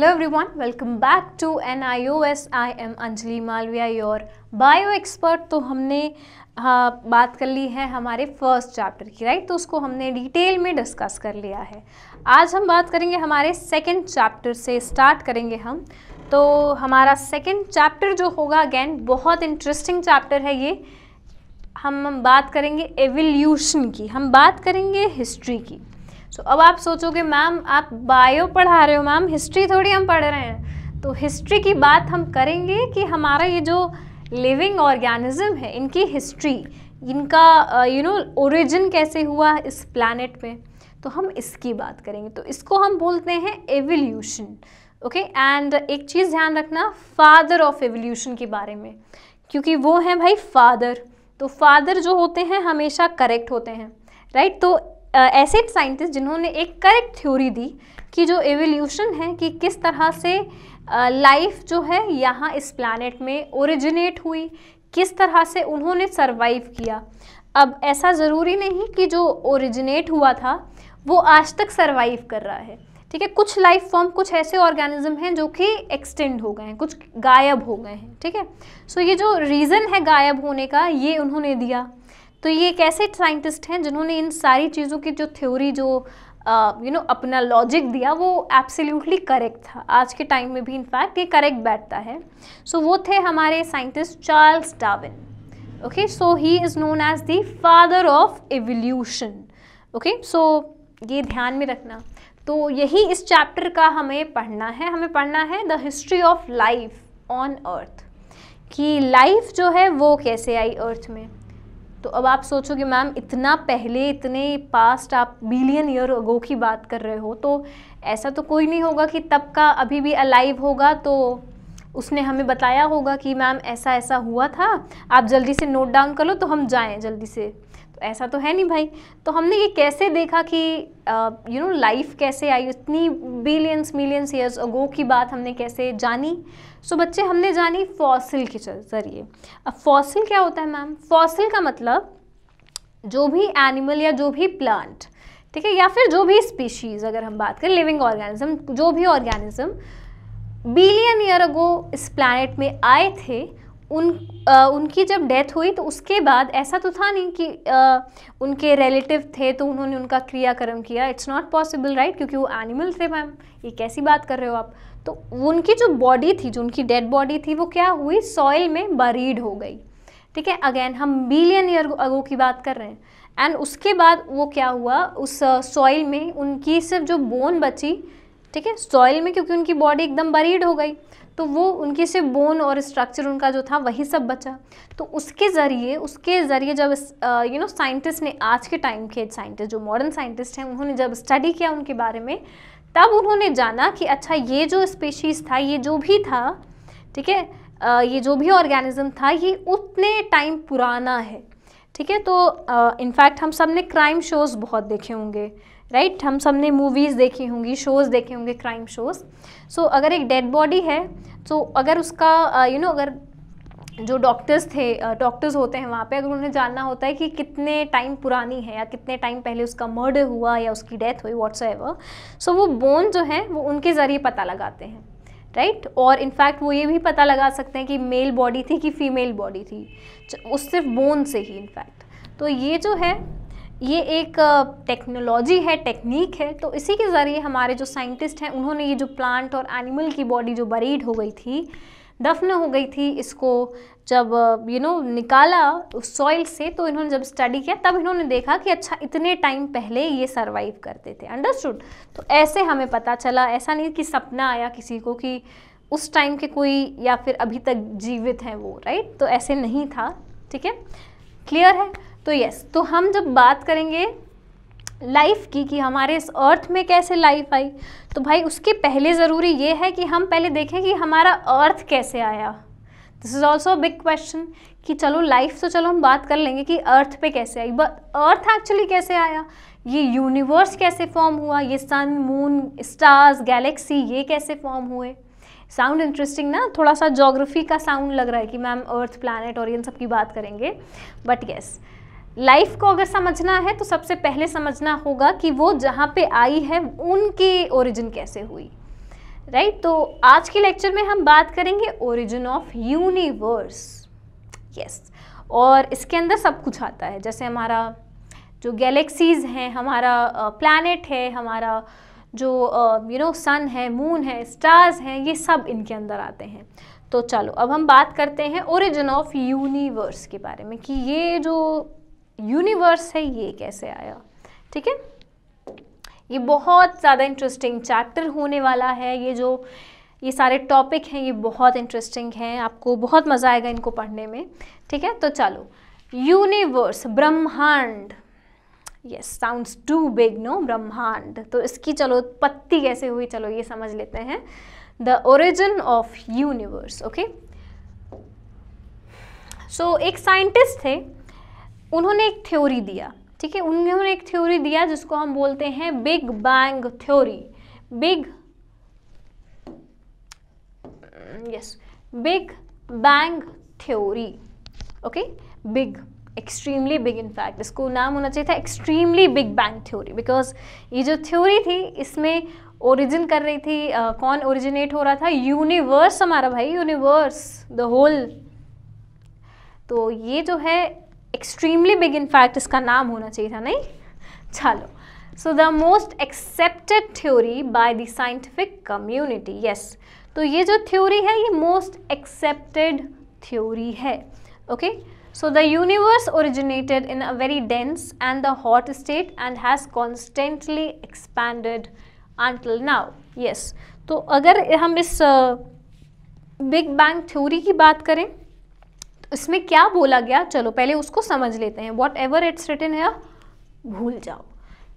Hello everyone, welcome back to NIOS. I am Anjali Malviya, your bio expert. तो हमने बात कर ली है हमारे फर्स्ट चैप्टर की, राइट। तो उसको हमने डिटेल में डिस्कस कर लिया है। आज हम बात करेंगे हमारे सेकंड चैप्टर से, स्टार्ट करेंगे हम। तो हमारा सेकंड चैप्टर जो होगा, अगेन बहुत इंटरेस्टिंग चैप्टर है ये। हम बात करेंगे एवोल्यूशन की, हम बात करेंगे हिस्ट्री की। अब आप सोचोगे मैम आप बायो पढ़ा रहे हो, मैम हिस्ट्री थोड़ी हम पढ़ रहे हैं। तो हिस्ट्री की बात हम करेंगे कि हमारा ये जो लिविंग ऑर्गेनिज्म है, इनकी हिस्ट्री, इनका ओरिजिन कैसे हुआ इस प्लैनेट पे, तो हम इसकी बात करेंगे। तो इसको हम बोलते हैं एवोल्यूशन, ओके। एंड एक चीज़ ध्यान रखना फादर ऑफ एवोल्यूशन के बारे में, क्योंकि वो हैं भाई फादर। तो फादर जो होते हैं हमेशा करेक्ट होते हैं, राइट। तो ऐसे साइंटिस्ट जिन्होंने एक करेक्ट थ्योरी दी कि जो एवोल्यूशन है कि किस तरह से लाइफ जो है यहाँ इस प्लैनेट में ओरिजिनेट हुई, किस तरह से उन्होंने सरवाइव किया। अब ऐसा ज़रूरी नहीं कि जो ओरिजिनेट हुआ था वो आज तक सरवाइव कर रहा है, ठीक है। कुछ लाइफ फॉर्म, कुछ ऐसे ऑर्गेनिज्म हैं जो कि एक्सटेंड हो गए हैं, कुछ गायब हो गए हैं, ठीक है। सो ये जो रीज़न है गायब होने का, ये उन्होंने दिया। तो ये एक ऐसे साइंटिस्ट हैं जिन्होंने इन सारी चीज़ों की जो थ्योरी, जो अपना लॉजिक दिया, वो एब्सोल्युटली करेक्ट था। आज के टाइम में भी इनफैक्ट ये करेक्ट बैठता है। सो वो थे हमारे scientist Charles Darwin, okay. So he is known as the father of evolution, okay. So ये ध्यान में रखना। तो यही इस चैप्टर का हमें पढ़ना है। हमें पढ़ना है the history of life on earth, कि लाइफ जो है वो कैसे आई अर्थ में। तो अब आप सोचोगे मैम इतना पहले, इतने पास्ट, आप बिलियन ईयर अगो की बात कर रहे हो, तो ऐसा तो कोई नहीं होगा कि तब का अभी भी अलाइव होगा तो उसने हमें बताया होगा कि मैम ऐसा ऐसा हुआ था, आप जल्दी से नोट डाउन कर लो तो हम जाएं जल्दी से। तो ऐसा तो है नहीं भाई। तो हमने ये कैसे देखा कि लाइफ कैसे आई, इतनी बिलियंस मिलियंस ईयर्स अगो की बात हमने कैसे जानी। सो बच्चे, हमने जानी फॉसिल के ज़रिए। अब फॉसिल क्या होता है मैम? फॉसिल का मतलब जो भी एनिमल या जो भी प्लांट, ठीक है, या फिर जो भी स्पीशीज़, अगर हम बात करें लिविंग ऑर्गेनिज्म, जो भी ऑर्गेनिज्म बिलियन ईयर अगो इस प्लैनेट में आए थे, उनकी जब डेथ हुई तो उसके बाद ऐसा तो था नहीं कि उनके रिलेटिव थे तो उन्होंने उनका क्रियाकर्म किया। इट्स नॉट पॉसिबल, राइट, क्योंकि वो एनिमल थे मैम। ये कैसी बात कर रहे हो आप? तो उनकी जो बॉडी थी, जो उनकी डेड बॉडी थी, वो क्या हुई, सॉइल में बरीड हो गई, ठीक है। अगेन हम बिलियन ईयर अगो की बात कर रहे हैं। एंड उसके बाद वो क्या हुआ, उस सॉइल में उनकी सिर्फ जो बोन बची, ठीक है, सॉइल में, क्योंकि उनकी बॉडी एकदम बरीड हो गई, तो वो उनकी सिर्फ बोन और स्ट्रक्चर उनका जो था वही सब बचा। तो उसके ज़रिए जब साइंटिस्ट ने, आज के टाइम के साइंटिस्ट, जो मॉडर्न साइंटिस्ट हैं, उन्होंने जब स्टडी किया उनके बारे में, तब उन्होंने जाना कि अच्छा ये जो स्पीशीज़ था, ये जो भी था, ठीक है, ये जो भी ऑर्गेनिज्म था, ये उतने टाइम पुराना है, ठीक है। तो इनफैक्ट हम सब ने क्राइम शोज़ बहुत देखे होंगे, राइट। हम सब ने मूवीज़ देखी होंगी, शोज़ देखे होंगे, क्राइम शोज़। सो अगर एक डेड बॉडी है, तो अगर उसका अगर जो डॉक्टर्स होते हैं वहाँ पे, अगर उन्हें जानना होता है कि कितने टाइम पुरानी है या कितने टाइम पहले उसका मर्डर हुआ या उसकी डेथ हुई, व्हाट्सएवर, सो वो बोन जो है वो उनके ज़रिए पता लगाते हैं, राइट। और इनफैक्ट वो ये भी पता लगा सकते हैं कि मेल बॉडी थी कि फीमेल बॉडी थी, उस सिर्फ बोन से ही इनफैक्ट। तो ये जो है, ये एक टेक्नोलॉजी है, टेक्निक है। तो इसी के ज़रिए हमारे जो साइंटिस्ट हैं, उन्होंने ये जो प्लांट और एनिमल की बॉडी जो बरीड हो गई थी, दफन हो गई थी, इसको जब निकाला उस सॉइल से, तो इन्होंने जब स्टडी किया तब इन्होंने देखा कि अच्छा इतने टाइम पहले ये सरवाइव करते थे। अंडरस्टूड? तो ऐसे हमें पता चला, ऐसा नहीं कि सपना आया किसी को कि उस टाइम के कोई या फिर अभी तक जीवित हैं वो, राइट। तो ऐसे नहीं था, ठीक है, क्लियर है। तो यस, तो हम जब बात करेंगे लाइफ की कि हमारे इस अर्थ में कैसे लाइफ आई, तो भाई उसके पहले ज़रूरी ये है कि हम पहले देखें कि हमारा अर्थ कैसे आया। This is also a big question कि चलो लाइफ तो चलो हम बात कर लेंगे कि अर्थ पे कैसे आई, बट अर्थ एक्चुअली कैसे आया, ये यूनिवर्स कैसे फॉर्म हुआ, ये सन, मून, स्टार्स, गैलेक्सी, ये कैसे फॉर्म हुए। साउंड इंटरेस्टिंग ना? थोड़ा सा ज्योग्राफी का साउंड लग रहा है कि मैम अर्थ, प्लैनेट और इन सब की बात करेंगे, बट यस, लाइफ को अगर समझना है तो सबसे पहले समझना होगा कि वो जहाँ पे आई है उनकी ओरिजिन कैसे हुई, राइट। तो आज के लेक्चर में हम बात करेंगे ओरिजिन ऑफ यूनिवर्स। यस, और इसके अंदर सब कुछ आता है, जैसे हमारा जो गैलेक्सीज हैं, हमारा प्लैनेट है, हमारा जो सन है, मून है, स्टार्स हैं, ये सब इनके अंदर आते हैं। तो चलो अब हम बात करते हैं ओरिजिन ऑफ यूनिवर्स के बारे में, कि ये जो यूनिवर्स है ये कैसे आया। ठीक है, ये बहुत ज़्यादा इंटरेस्टिंग चैप्टर होने वाला है। ये सारे टॉपिक हैं, ये बहुत इंटरेस्टिंग हैं, आपको बहुत मज़ा आएगा इनको पढ़ने में। ठीक है, तो चलो, यूनिवर्स, ब्रह्मांड। Yes, sounds too big, no, ब्रह्मांड। तो इसकी चलो उत्पत्ति कैसे हुई, चलो ये समझ लेते हैं। The origin of universe. Okay, so एक साइंटिस्ट थे, उन्होंने एक थ्योरी दिया। ठीक है, उन्होंने एक थ्योरी दिया जिसको हम बोलते हैं big bang theory. Big bang theory. Okay, big, extremely big, in fact इसको नाम होना चाहिए था extremely big bang theory, because ये जो थ्योरी थी इसमें ओरिजिन कर रही थी, कौन ओरिजिनेट हो रहा था? यूनिवर्स, हमारा भाई यूनिवर्स, द होल। तो ये जो है एक्सट्रीमली बिग, इनफैक्ट इसका नाम होना चाहिए था, नहीं? चलो, so the most accepted theory by the scientific community. Yes, तो ये जो थ्योरी है ये मोस्ट एक्सेप्टेड थ्योरी है। Okay, so the universe originated in a very dense and the hot state and has constantly expanded until now. Yes, तो अगर हम इस बिग बैंग थ्योरी की बात करें तो इसमें क्या बोला गया, चलो पहले उसको समझ लेते हैं। वॉट एवर इट्स रिटन है भूल जाओ।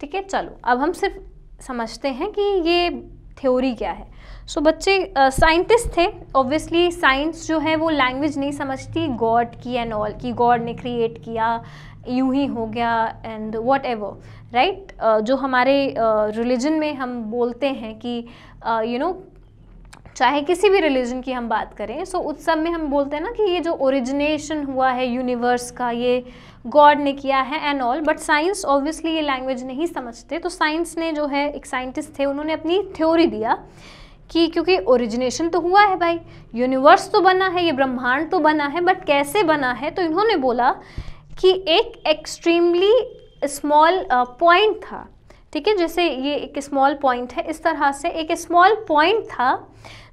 ठीक है, चलो अब हम सिर्फ समझते हैं कि ये थ्योरी क्या है। सो बच्चे साइंटिस्ट थे, ऑब्वियसली साइंस जो है वो लैंग्वेज नहीं समझती गॉड की एंड ऑल, कि गॉड ने क्रिएट किया, यूं ही हो गया एंड वॉट एवर, राइट। जो हमारे रिलीजन में हम बोलते हैं कि चाहे किसी भी रिलीजन की हम बात करें, सो उस सब में हम बोलते हैं ना कि ये जो ओरिजिनेशन हुआ है यूनिवर्स का ये गॉड ने किया है and all. But science obviously ये लैंग्वेज नहीं समझते, तो साइंस ने जो है, एक साइंटिस्ट थे, उन्होंने अपनी थ्योरी दिया कि क्योंकि ओरिजिनेशन तो हुआ है भाई, यूनिवर्स तो बना है, ये ब्रह्मांड तो बना है, बट कैसे बना है? तो इन्होंने बोला कि एक एक्सट्रीमली स्मॉल पॉइंट था। ठीक है, जैसे ये एक स्मॉल पॉइंट है, इस तरह से एक स्मॉल पॉइंट था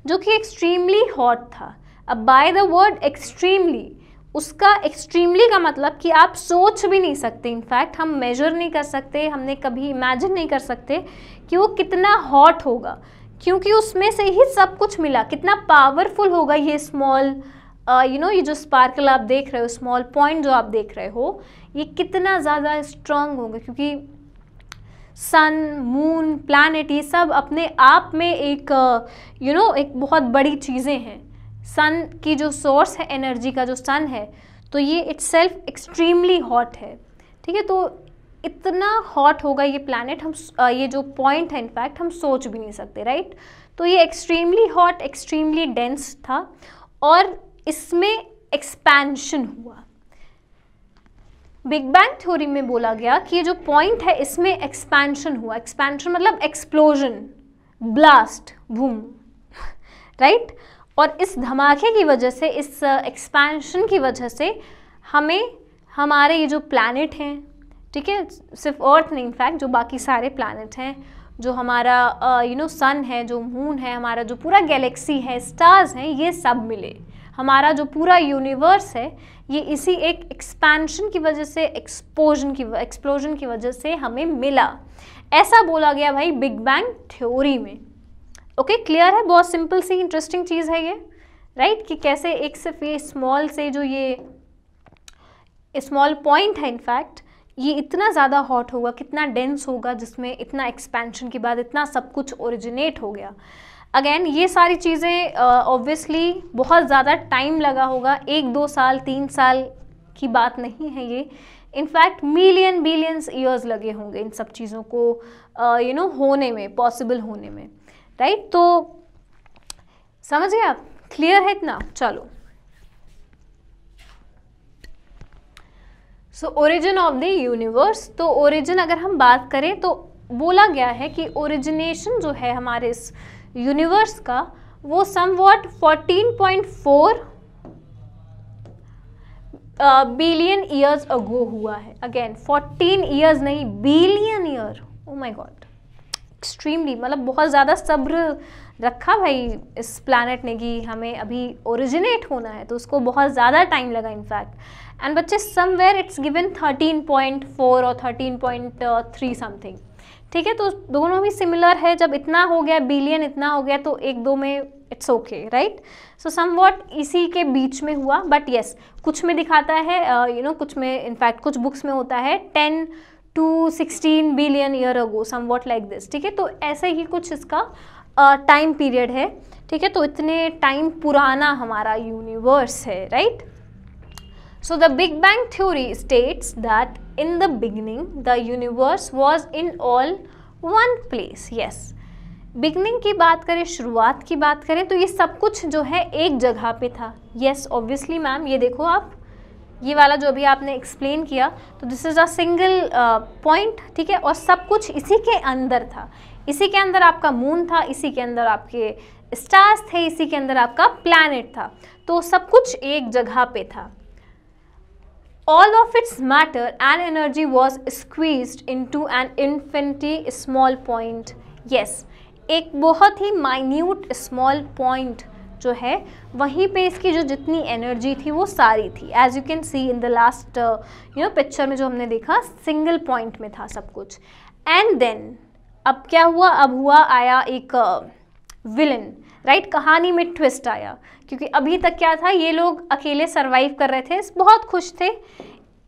जो कि एक्सट्रीमली हॉट था। अब बाय द वर्ड एक्सट्रीमली, उसका एक्सट्रीमली का मतलब कि आप सोच भी नहीं सकते, इनफैक्ट हम मेजर नहीं कर सकते, हमने कभी इमेजिन नहीं कर सकते कि वो कितना हॉट होगा, क्योंकि उसमें से ही सब कुछ मिला। कितना पावरफुल होगा ये स्मॉल ये जो स्पार्कल आप देख रहे हो, स्मॉल पॉइंट जो आप देख रहे हो, ये कितना ज़्यादा स्ट्रॉन्ग होगा, क्योंकि सन, मून, प्लैनेट, ये सब अपने आप में एक एक बहुत बड़ी चीज़ें हैं। सन की जो सोर्स है एनर्जी का, जो सन है, तो ये इटसेल्फ एक्सट्रीमली हॉट है। ठीक है, तो इतना हॉट होगा ये प्लैनेट, हम ये जो पॉइंट है इनफैक्ट हम सोच भी नहीं सकते, राइट। तो ये एक्सट्रीमली हॉट, एक्सट्रीमली डेंस था और इसमें एक्सपेंशन हुआ। बिग बैंग थ्योरी में बोला गया कि ये जो पॉइंट है इसमें एक्सपेंशन हुआ। एक्सपेंशन मतलब एक्सप्लोजन, ब्लास्ट, बूम, राइट। और इस धमाके की वजह से, इस एक्सपेंशन की वजह से हमें हमारे ये जो प्लैनेट हैं, ठीक है, सिर्फ अर्थ नहीं, इनफैक्ट जो बाकी सारे प्लैनेट हैं, जो हमारा सन है, जो मून है, हमारा जो पूरा गैलेक्सी है, स्टार्स हैं, ये सब मिले। हमारा जो पूरा यूनिवर्स है ये इसी एक एक्सपेंशन की वजह से, एक्सप्लोजन की वजह से हमें मिला। ऐसा बोला गया भाई बिग बैंग थ्योरी में। ओके, क्लियर है? बहुत सिंपल सी इंटरेस्टिंग चीज़ है ये, राइट, कि कैसे एक सिर्फ ये स्मॉल से जो ये स्मॉल पॉइंट है इनफैक्ट, ये इतना ज़्यादा हॉट होगा, कितना डेंस होगा, जिसमें इतना एक्सपेंशन के बाद इतना सब कुछ ओरिजिनेट हो गया। अगेन ये सारी चीज़ें ऑब्वियसली बहुत ज़्यादा टाइम लगा होगा, 1-2 साल 3 साल की बात नहीं है ये, इनफैक्ट मिलियन बिलियंस ईयर्स लगे होंगे इन सब चीज़ों को होने में, पॉसिबल होने में, राइट। तो समझ गए आप? क्लियर है इतना? चलो, so origin of the universe. तो ओरिजिन अगर हम बात करें तो बोला गया है कि ओरिजिनेशन जो है हमारे इस यूनिवर्स का वो समवॉट 14.4 बिलियन ईयर्स अगो हुआ है। अगेन 14 ईयर्स नहीं, billion year. Oh my God, extremely, मतलब बहुत ज़्यादा सब्र रखा भाई इस प्लैनेट ने कि हमें अभी ओरिजिनेट होना है, तो उसको बहुत ज़्यादा टाइम लगा इनफैक्ट। एंड बच्चे समवेयर इट्स गिवन 13.4 और 13.3 समथिंग, ठीक है। तो दोनों भी सिमिलर है, जब इतना हो गया बिलियन, इतना हो गया तो एक दो में it's okay, right. So somewhat इसी के बीच में हुआ, बट येस कुछ में दिखाता है कुछ में इनफैक्ट कुछ बुक्स में होता है 10 to 16 billion year ago, somewhat like this, ठीक है। तो ऐसे ही कुछ इसका टाइम पीरियड है, ठीक है। तो इतने टाइम पुराना हमारा यूनिवर्स है, right. So the Big Bang theory states that in the beginning the universe was in all one place. Yes, beginning की बात करें, शुरुआत की बात करें, तो ये सब कुछ जो है एक जगह पे था। Yes, obviously मैम, ये देखो आप, ये वाला जो अभी आपने एक्सप्लेन किया, तो this is a single point, ठीक है। और सब कुछ इसी के अंदर था, इसी के अंदर आपका मून था, इसी के अंदर आपके स्टार्स थे, इसी के अंदर आपका प्लैनेट था, तो सब कुछ एक जगह पे था। All of its matter and energy was squeezed into an infinitely small point. Yes, एक बहुत ही minute small point जो है वहीं पे इसकी जो जितनी एनर्जी थी वो सारी थी। As you can see in the last picture में जो हमने देखा, सिंगल पॉइंट में था सब कुछ। एंड देन अब क्या हुआ, अब हुआ आया एक विलन, राइट। कहानी में ट्विस्ट आया, क्योंकि अभी तक क्या था, ये लोग अकेले सरवाइव कर रहे थे, बहुत खुश थे,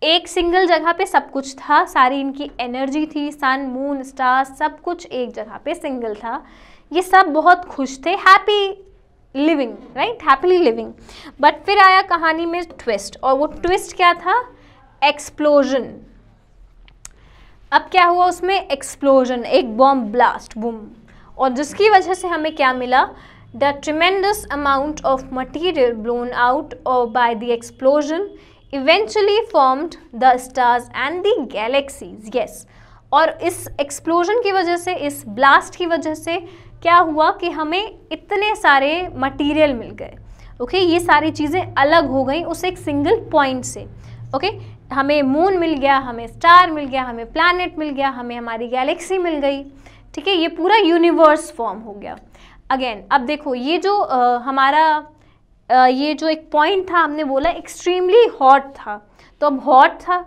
एक सिंगल जगह पे सब कुछ था, सारी इनकी एनर्जी थी, सन मून स्टार्स सब कुछ एक जगह पे सिंगल था, ये सब बहुत खुश थे, happy living, right, happily living. But फिर आया कहानी में ट्विस्ट, और वो ट्विस्ट क्या था, एक्सप्लोजन। अब क्या हुआ उसमें, एक्सप्लोजन, एक बॉम्ब ब्लास्ट, बूम, और जिसकी वजह से हमें क्या मिला, the tremendous amount of material blown out by the explosion eventually formed the stars and the galaxies. Yes, और इस explosion की वजह से, इस blast की वजह से क्या हुआ कि हमें इतने सारे material मिल गए, ओके। ये सारी चीज़ें अलग हो गई उस एक सिंगल पॉइंट से, ओके। हमें मून मिल गया, हमें स्टार मिल गया, हमें प्लैनेट मिल गया, हमें हमारी गैलेक्सी मिल गई, ठीक है। ये पूरा यूनिवर्स फॉर्म हो गया। अगेन अब देखो, ये जो हमारा ये जो एक पॉइंट था, हमने बोला एक्सट्रीमली हॉट था, तो अब हॉट था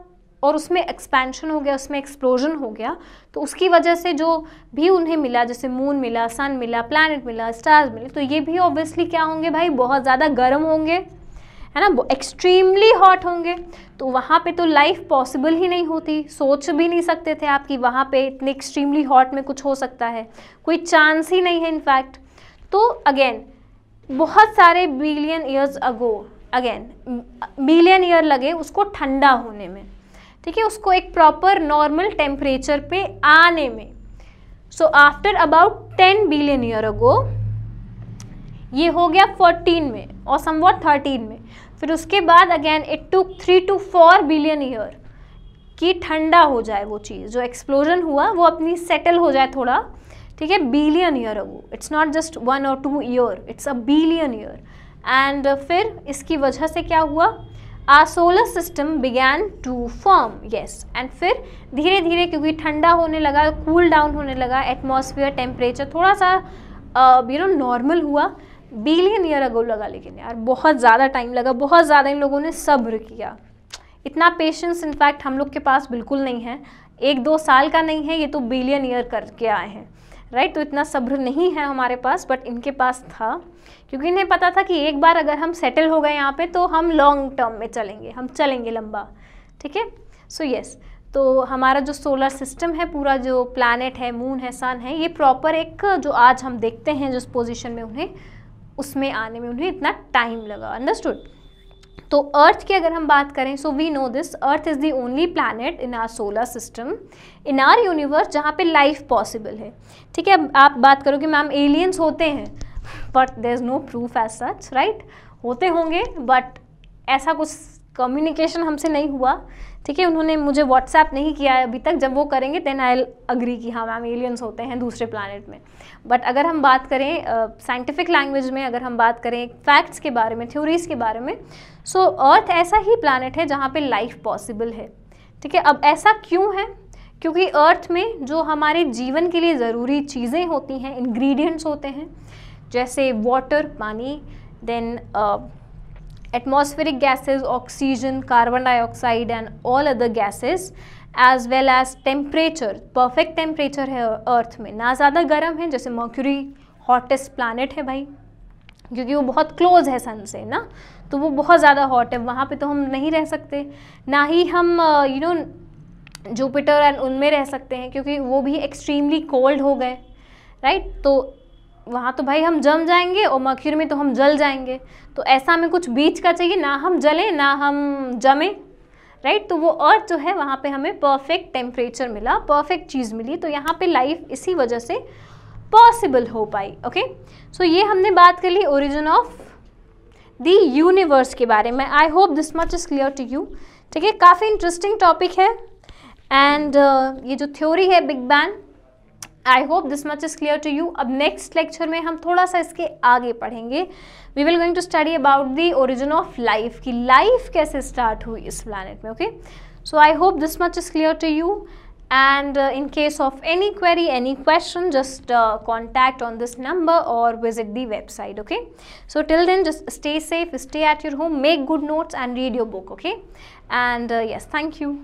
और उसमें एक्सपेंशन हो गया, उसमें एक्सप्लोजन हो गया, तो उसकी वजह से जो भी उन्हें मिला, जैसे मून मिला, सन मिला, प्लैनेट मिला, स्टार्स मिले, तो ये भी ऑब्वियसली क्या होंगे भाई, बहुत ज़्यादा गर्म होंगे, है ना, एक्सट्रीमली हॉट होंगे। तो वहाँ पे तो लाइफ पॉसिबल ही नहीं होती, सोच भी नहीं सकते थे आप कि वहाँ पे इतने एक्सट्रीमली हॉट में कुछ हो सकता है, कोई चांस ही नहीं है इनफैक्ट। तो अगेन बहुत सारे billion years ago, again billion year लगे उसको ठंडा होने में, ठीक है, उसको एक प्रॉपर नॉर्मल टेम्परेचर पे आने में। So after about 10 billion year अगो ये हो गया 14 में और समवॉट 13 में, फिर उसके बाद again it took 3 to 4 billion year कि ठंडा हो जाए वो चीज़, जो एक्सप्लोजन हुआ वो अपनी सेटल हो जाए थोड़ा, ठीक है, billion year ago. It's not just 1 or 2 year, it's a billion year. And फिर इसकी वजह से क्या हुआ, our solar system began to form. Yes, and फिर धीरे धीरे क्योंकि ठंडा होने लगा, कूल डाउन होने लगा, एटमॉस्फेयर टेम्परेचर थोड़ा सा नॉर्मल हुआ, बिलियन ईयर अगो लगा। लेकिन यार बहुत ज़्यादा टाइम लगा, बहुत ज़्यादा इन लोगों ने सब्र किया, इतना पेशेंस इनफैक्ट हम लोग के पास बिल्कुल नहीं है, 1-2 साल का नहीं है, ये तो बिलियन ईयर करके आए हैं, राइट। तो इतना सब्र नहीं है हमारे पास, बट इनके पास था, क्योंकि इन्हें पता था कि एक बार अगर हम सेटल हो गए यहाँ पे तो हम लॉन्ग टर्म में चलेंगे, हम चलेंगे लंबा, ठीक है। सो यस, तो हमारा जो सोलर सिस्टम है, पूरा जो प्लैनेट है, मून है, सन है, ये प्रॉपर एक जो आज हम देखते हैं जिस पोजीशन में उन्हें, उसमें आने में उन्हें इतना टाइम लगा। अंडरस्टूड। तो अर्थ की अगर हम बात करें, so we know this, earth is the only planet in our solar system, in our universe, जहाँ पे लाइफ पॉसिबल है, ठीक है। अब आप बात करोगे मैम एलियंस होते हैं, but there is no proof as such, right. होते होंगे बट ऐसा कुछ कम्युनिकेशन हमसे नहीं हुआ, ठीक है, उन्होंने मुझे व्हाट्सएप नहीं किया है अभी तक, जब वो करेंगे देन आई विल अग्री कि हाँ मैम एलियंस होते हैं दूसरे प्लानट में। बट अगर हम बात करें साइंटिफिक लैंग्वेज में, अगर हम बात करें फैक्ट्स के बारे में, थ्योरीज़ के बारे में, सो अर्थ ऐसा ही प्लानट है जहाँ पे लाइफ पॉसिबल है। ठीक है, अब ऐसा क्यों है? क्योंकि अर्थ में जो हमारे जीवन के लिए ज़रूरी चीज़ें होती हैं, इंग्रेडिएंट्स होते हैं, जैसे वाटर पानी, then atmospheric gases, oxygen, carbon dioxide and all other gases, as well as temperature, perfect temperature है अर्थ में, ना ज़्यादा गर्म है, जैसे मर्क्यूरी हॉटेस्ट प्लानट है भाई, क्योंकि वो बहुत क्लोज है सन से ना, तो वो बहुत ज़्यादा हॉट है, वहाँ पे तो हम नहीं रह सकते, ना ही हम जुपिटर एंड उनमें रह सकते हैं, क्योंकि वो भी एक्सट्रीमली कोल्ड हो गए, राइट। तो वहाँ तो भाई हम जम जाएंगे, और मर्क्यूरी में तो हम जल जाएंगे। तो ऐसा हमें कुछ बीच का चाहिए, ना हम जलें ना हम जमें, राइट। तो वो अर्थ जो है वहाँ पे हमें परफेक्ट टेम्परेचर मिला, परफेक्ट चीज़ मिली, तो यहाँ पे लाइफ इसी वजह से पॉसिबल हो पाई। ओके, सो ये हमने बात कर ली ओरिजिन ऑफ द यूनिवर्स के बारे में। I hope this much is clear to you. ठीक है, काफ़ी इंटरेस्टिंग टॉपिक है, एंड ये जो थ्योरी है big bang, I hope this much is clear to you. अब नेक्स्ट लेक्चर में हम थोड़ा सा इसके आगे पढ़ेंगे। We will going to study about the origin of life, की लाइफ कैसे स्टार्ट हुई इस प्लैनेट में। Okay, so I hope this much is clear to you, and in case of any query, any question, just contact on this number or visit the website. Okay, so till then just stay safe, stay at your home, make good notes and read your book. Okay, and yes, thank you.